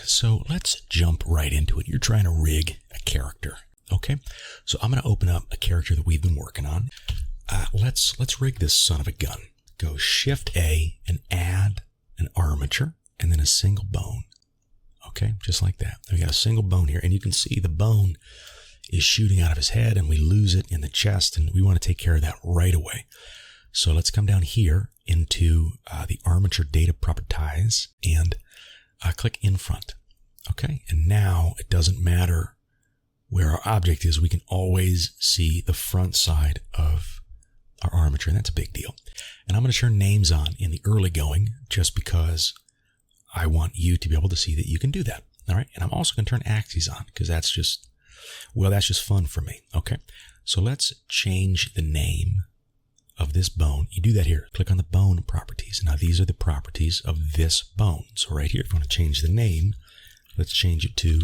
so let's jump right into it. You're trying to rig a character, okay? So I'm going to open up a character that we've been working on. Let's rig this son of a gun. Go Shift A and add an armature and then a single bone. Okay, just like that. We got a single bone here, and you can see the bone is shooting out of his head, and we lose it in the chest, and we want to take care of that right away. So let's come down here into the armature data properties and click in front. Okay, and now it doesn't matter where our object is, we can always see the front side of our armature, and that's a big deal. And I'm going to turn names on in the early going just because I want you to be able to see that you can do that. All right, and I'm also going to turn axes on because that's just fun for me. Okay, so let's change the name of this bone. You do that here. Click on the bone properties. Now these are the properties of this bone. So right here, if you want to change the name, let's change it to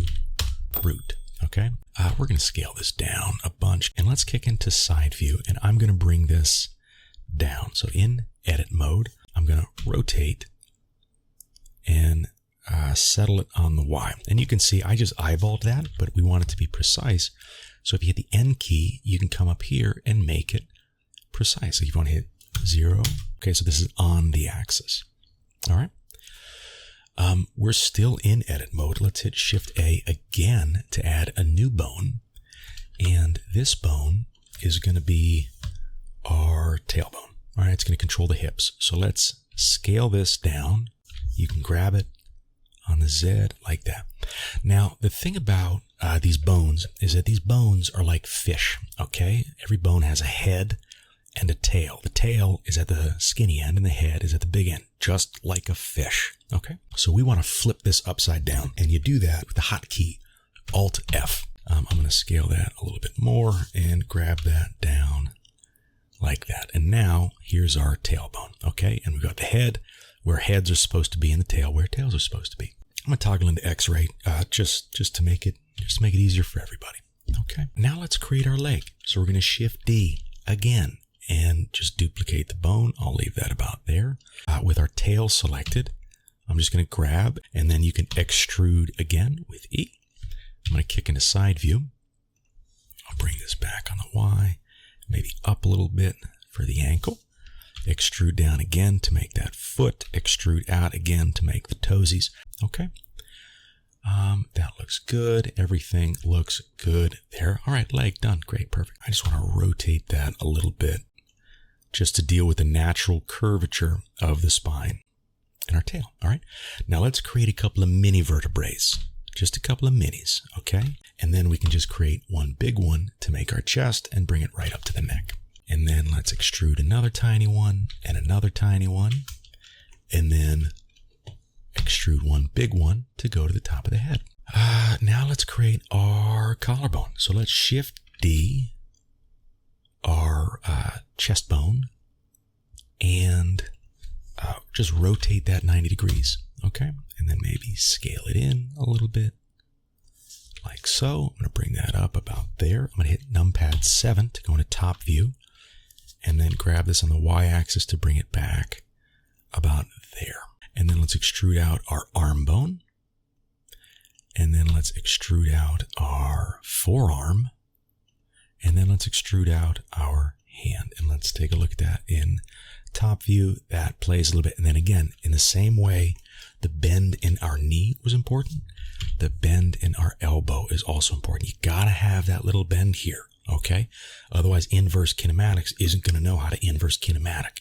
root. Okay, we're going to scale this down a bunch, and let's kick into side view, and I'm going to bring this down. So in edit mode, I'm going to rotate and settle it on the Y. And you can see I just eyeballed that, but we want it to be precise. So if you hit the N key, you can come up here and make it precise. So if you want to hit 0, okay, so this is on the axis. All right. We're still in edit mode. Let's hit Shift A again to add a new bone. And this bone is going to be our tailbone. All right, it's going to control the hips. So let's scale this down. You can grab it on the Z like that. Now, the thing about these bones is that these bones are like fish, okay? Every bone has a head and a tail. The tail is at the skinny end and the head is at the big end, just like a fish, okay? So we want to flip this upside down, and you do that with the hotkey Alt F. I'm going to scale that a little bit more and grab that down like that. And now here's our tailbone, okay? And we've got the head where heads are supposed to be and the tail where tails are supposed to be. I'm going to toggle into X-ray just to make it easier for everybody. Okay. Now let's create our leg. So we're going to Shift D again and just duplicate the bone. I'll leave that about there. With our tail selected, I'm just going to grab, and then you can extrude again with E. I'm going to kick into side view. I'll bring this back on the Y, maybe up a little bit for the ankle. Extrude down again to make that foot. Extrude out again to make the toesies. Okay. That looks good. Everything looks good there. All right, leg done. Great, perfect. I just want to rotate that a little bit just to deal with the natural curvature of the spine and our tail. All right. Now let's create a couple of mini vertebrae. Just a couple of minis, okay? And then we can just create one big one to make our chest and bring it right up to the neck. And then let's extrude another tiny one and another tiny one. And then extrude one big one to go to the top of the head. Now let's create our collarbone. So let's Shift D, our chest bone, and just rotate that 90 degrees, okay? And then maybe scale it in a little bit, like so. I'm going to bring that up about there. I'm going to hit numpad 7 to go into top view, and then grab this on the Y-axis to bring it back about there. And then let's extrude out our arm bone. And then let's extrude out our forearm. And then let's extrude out our hand. And let's take a look at that in top view. That plays a little bit. And then again, in the same way, the bend in our knee was important. The bend in our elbow is also important. You got to have that little bend here, okay? Otherwise, inverse kinematics isn't going to know how to inverse kinematic.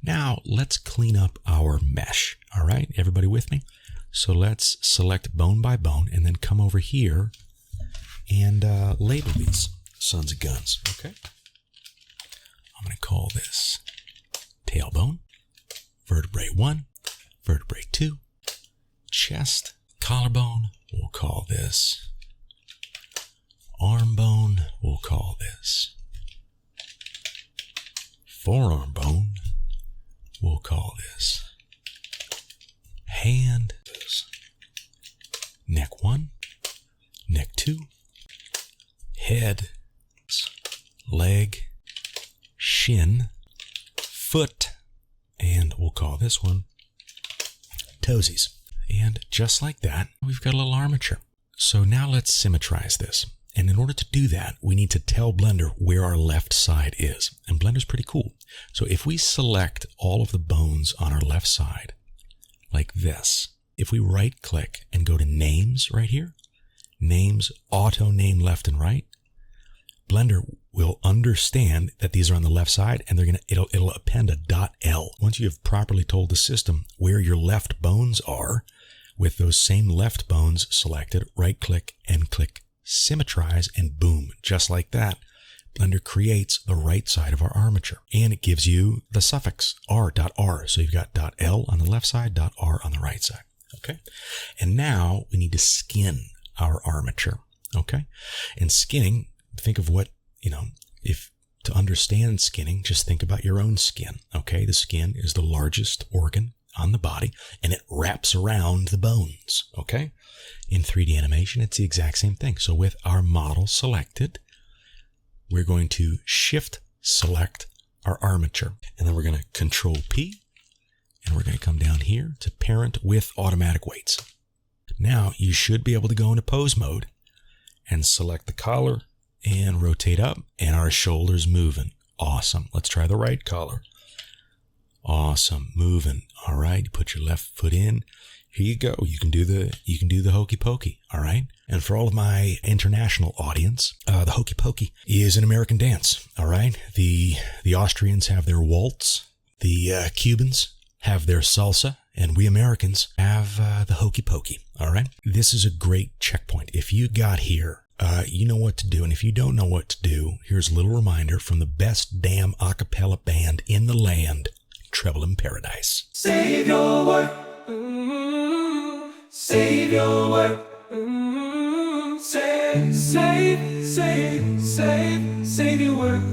Now, let's clean up our mesh, all right? Everybody with me? So let's select bone by bone and then come over here and label these sons of guns, okay? I'm going to call this tailbone, vertebrae 1, vertebrae 2, chest, collarbone. We'll call this arm bone. We'll call this forearm bone. We'll call this hand. Neck 1, neck 2, head, leg, shin, foot, and we'll call this one toesies. And just like that, we've got a little armature. So now let's symmetrize this. And in order to do that, we need to tell Blender where our left side is. And Blender's pretty cool. So if we select all of the bones on our left side, like this, if we right click and go to names right here, names, auto name left and right, Blender will understand that these are on the left side, and it'll append a .L. Once you have properly told the system where your left bones are, with those same left bones selected, right click and click symmetrize, and boom, just like that, Blender creates the right side of our armature, and it gives you the suffix r.r. So you've got .L on the left side, .r on the right side. Okay, and now we need to skin our armature. Okay, and skinning, think of what, if to understand skinning, just think about your own skin. Okay, the skin is the largest organ on the body, and it wraps around the bones. Okay, in 3D animation, it's the exact same thing. So with our model selected, we're going to shift select our armature, and then we're going to Control P, and we're going to come down here to parent with automatic weights. Now you should be able to go into pose mode and select the collar and rotate up, and our shoulder's moving. Awesome. Let's try the right collar. Awesome. Moving. All right. You put your left foot in. Here you go. You can do the hokey pokey. All right. And for all of my international audience, the hokey pokey is an American dance. All right. The Austrians have their waltz. The Cubans have their salsa, and we Americans have the hokey pokey. All right. This is a great checkpoint. If you got here, you know what to do. And if you don't know what to do, here's a little reminder from the best damn a cappella band in the land, Treble in Paradise. Save your work. Save your work. Save your work.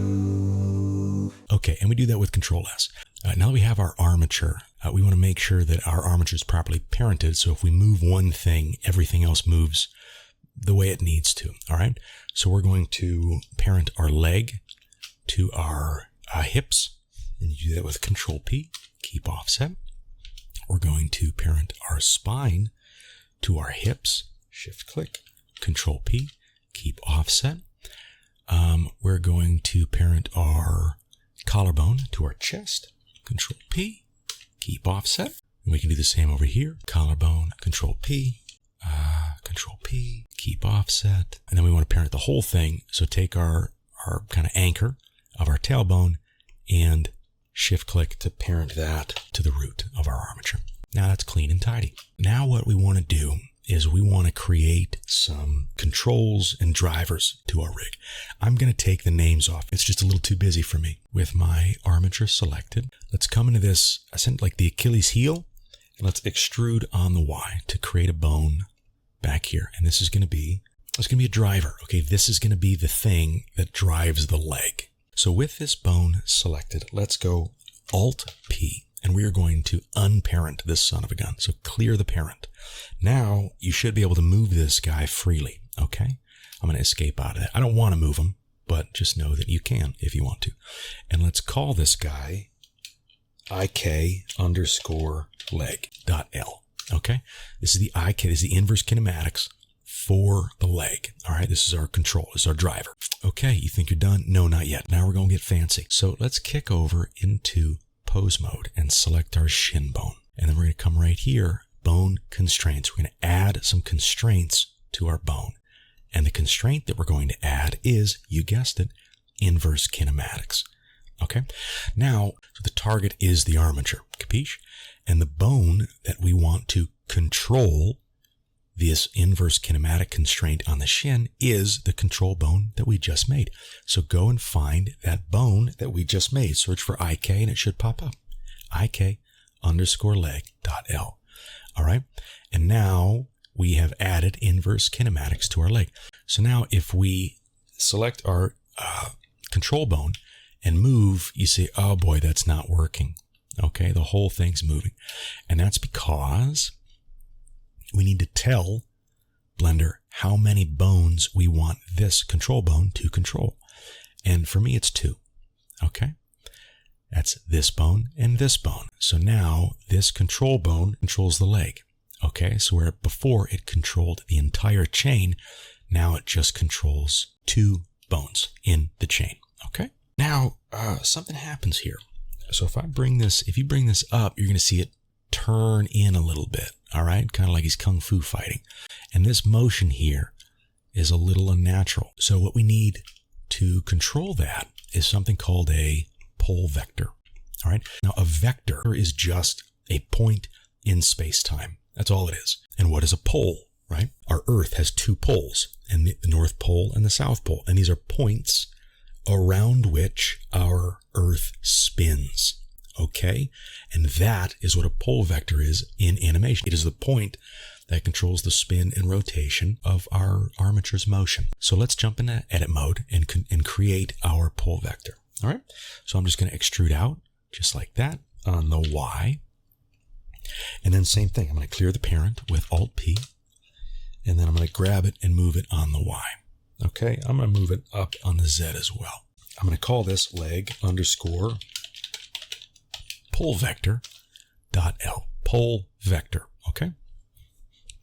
Okay, and we do that with Control S. Now that we have our armature, we want to make sure that our armature is properly parented. So if we move one thing, everything else moves the way it needs to. All right. So we're going to parent our leg to our hips, and you do that with Control P, keep offset. We're going to parent our spine to our hips, shift click, Control P, keep offset. We're going to parent our collarbone to our chest, Control P, keep offset. And we can do the same over here, collarbone, Control P, Control P, keep offset. And then we want to parent the whole thing. So take our kind of anchor of our tailbone and shift click to parent that to the root of our armature. Now that's clean and tidy. Now what we want to do is we want to create some controls and drivers to our rig. I'm going to take the names off. It's just a little too busy for me. With my armature selected, let's come into this, like the Achilles heel, and let's extrude on the Y to create a bone back here. And this is going to be a driver. Okay, this is going to be the thing that drives the leg. So with this bone selected, let's go Alt P, and we are going to unparent this son of a gun. So clear the parent. Now you should be able to move this guy freely. Okay, I'm going to escape out of that. I don't want to move him, but just know that you can if you want to. And let's call this guy IK_leg.L. Okay, this is the IK, this is the inverse kinematics for the leg. All right, this is our control, this is our driver. Okay, you think you're done? No, not yet. Now we're going to get fancy. So let's kick over into pose mode and select our shin bone. And then we're going to come right here, bone constraints. We're going to add some constraints to our bone. And the constraint that we're going to add is, you guessed it, inverse kinematics. Okay, now so the target is the armature, capiche? And the bone that we want to control this inverse kinematic constraint on the shin is the control bone that we just made. So go and find that bone that we just made. Search for IK and it should pop up. IK_leg.L. All right. And now we have added inverse kinematics to our leg. So now if we select our control bone and move, you say, oh boy, that's not working. Okay. The whole thing's moving. And that's because we need to tell Blender how many bones we want this control bone to control. And for me, it's 2. Okay. That's this bone and this bone. So now this control bone controls the leg. Okay, so where before it controlled the entire chain, now it just controls 2 bones in the chain. Okay, now something happens here. So if you bring this up, you're going to see it turn in a little bit. All right, kind of like he's kung fu fighting. And this motion here is a little unnatural. So what we need to control that is something called a pole vector. All right, now a vector is just a point in space-time. That's all it is. And what is a pole, right? Our Earth has 2 poles, and the North Pole and the South Pole. And these are points around which our Earth spins. Okay? And that is what a pole vector is in animation. It is the point that controls the spin and rotation of our armature's motion. So let's jump into edit mode and create our pole vector. All right? So I'm just going to extrude out just like that on the Y. And then same thing. I'm going to clear the parent with Alt-P. And then I'm going to grab it and move it on the Y. Okay? I'm going to move it up on the Z as well. I'm going to call this leg underscore pole vector dot L. Pole vector. Okay?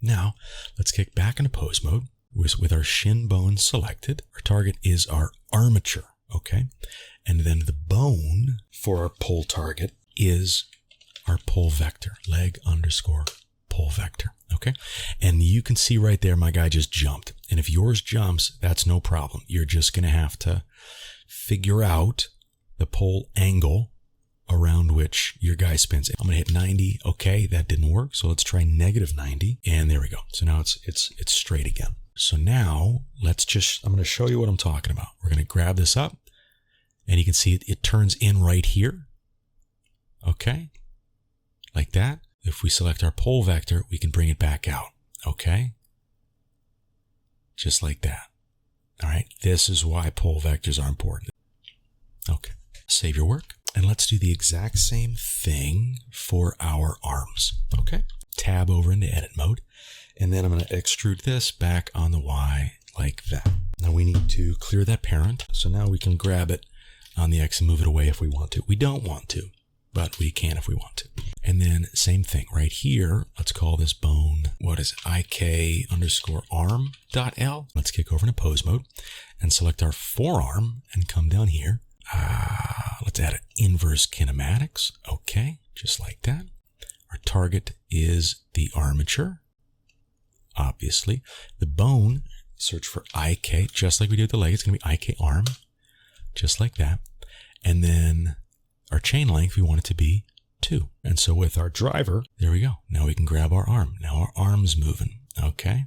Now, let's kick back into pose mode with our shin bone selected. Our target is our armature. Okay? And then the bone for our pole target is our pole vector, leg underscore pole vector. Okay? And you can see right there, my guy just jumped. And if yours jumps, that's no problem. You're just going to have to figure out the pole angle around which your guy spins. I'm going to hit 90. Okay, that didn't work. So let's try -90. And there we go. So now it's straight again. So now I'm going to show you what I'm talking about. We're going to grab this up and you can see it turns in right here. Okay. Like that. If we select our pole vector, we can bring it back out. Okay. Just like that. All right. This is why pole vectors are important. Okay. Save your work. And let's do the exact same thing for our arms. Okay. Tab over into edit mode. And then I'm going to extrude this back on the Y like that. Now we need to clear that parent. So now we can grab it on the X and move it away if we want to. We don't want to, but we can if we want to. And then same thing right here. Let's call this bone, what is it? IK underscore arm dot L. Let's kick over into pose mode and select our forearm and come down here. Let's add an inverse kinematics. Okay, just like that. Our target is the armature. Obviously, the bone, search for IK, just like we did with the leg. It's going to be IK arm, just like that. And then our chain length, we want it to be 2. And so with our driver, there we go. Now we can grab our arm. Now our arm's moving. Okay,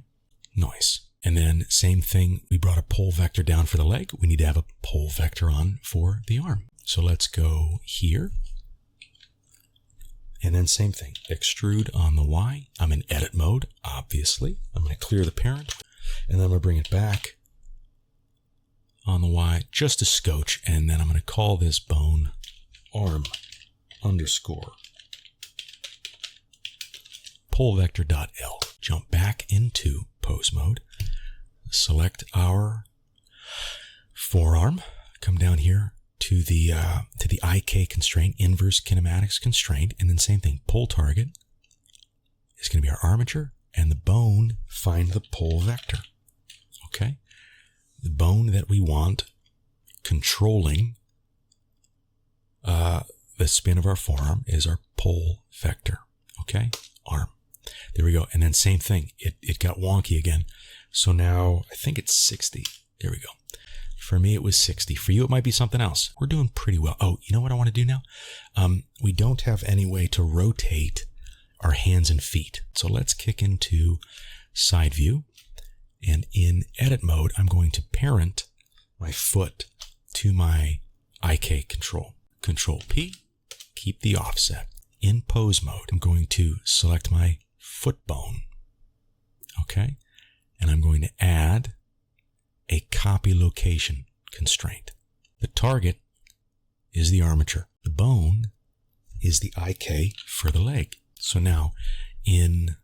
nice. And then same thing, we brought a pole vector down for the leg. We need to have a pole vector on for the arm. So let's go here. And then same thing, extrude on the Y. I'm in edit mode, obviously. I'm going to clear the parent. And then I'm going to bring it back on the Y just a scotch. And then I'm going to call this bone arm underscore pole vector dot L. Jump back into pose mode. Select our forearm. Come down here to the IK constraint, inverse kinematics constraint, and then same thing. Pole target is going to be our armature, and the bone, find the pole vector. Okay, the bone that we want controlling the spin of our forearm is our pole vector. Okay, arm. There we go. And then same thing. It got wonky again. So now I think it's 60. There we go. For me, it was 60. For you, it might be something else. We're doing pretty well. Oh, you know what I want to do now? We don't have any way to rotate our hands and feet. So let's kick into side view. And in edit mode, I'm going to parent my foot to my IK control. Control P, keep the offset. In pose mode, I'm going to select my foot bone. Okay. And I'm going to add a copy location constraint. The target is the armature. The bone is the IK for the leg. So now in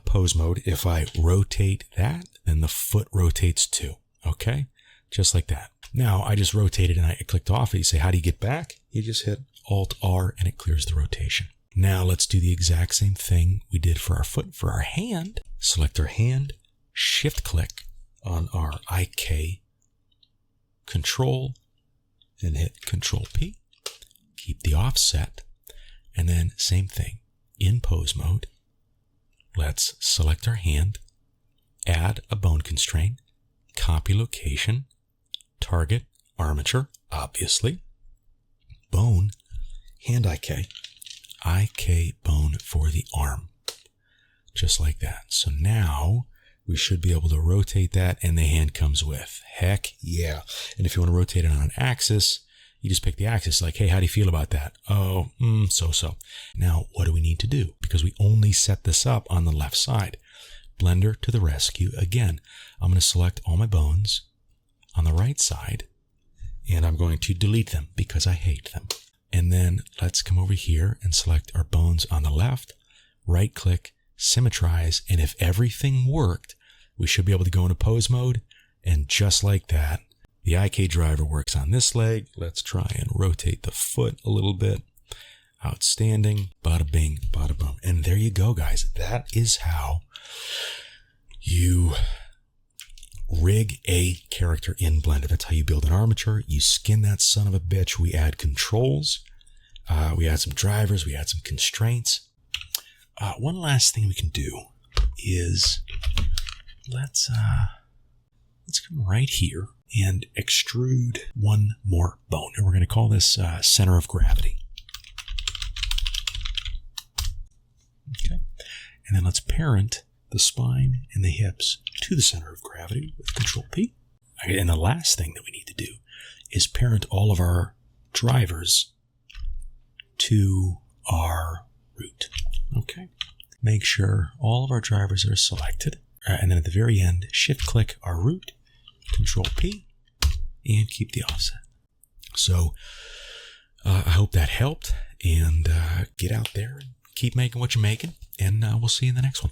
pose mode, if I rotate that, then the foot rotates too. Okay? Just like that. Now I just rotated and I clicked off it. You say, how do you get back? You just hit Alt-R and it clears the rotation. Now let's do the exact same thing we did for our foot. For our hand, select our hand, shift click on our IK control and hit Control P. Keep the offset, and then same thing. In pose mode, let's select our hand, add a bone constraint, copy location, target, armature, obviously, bone, hand IK bone for the arm, just like that. So now we should be able to rotate that and the hand comes with. Heck yeah. And if you want to rotate it on an axis, you just pick the axis like, hey, how do you feel about that? Oh, so-so. Now, what do we need to do? Because we only set this up on the left side. Blender to the rescue. Again, I'm going to select all my bones on the right side, and I'm going to delete them because I hate them. And then let's come over here and select our bones on the left, right-click, symmetrize, and if everything worked, we should be able to go into pose mode, and just like that, the IK driver works on this leg. Let's try and rotate the foot a little bit. Outstanding. Bada bing, bada boom. And there you go, guys. That is how you rig a character in Blender. That's how you build an armature. You skin that son of a bitch. We add controls. We add some drivers. We add some constraints. One last thing we can do is let's come right here and extrude one more bone. And we're going to call this center of gravity. Okay. And then let's parent the spine and the hips to the center of gravity with Control P. Okay, and the last thing that we need to do is parent all of our drivers to our root. Okay. Make sure all of our drivers are selected. And then at the very end, shift click our root, Control P, and keep the offset. So I hope that helped, and get out there and keep making what you're making, and we'll see you in the next one.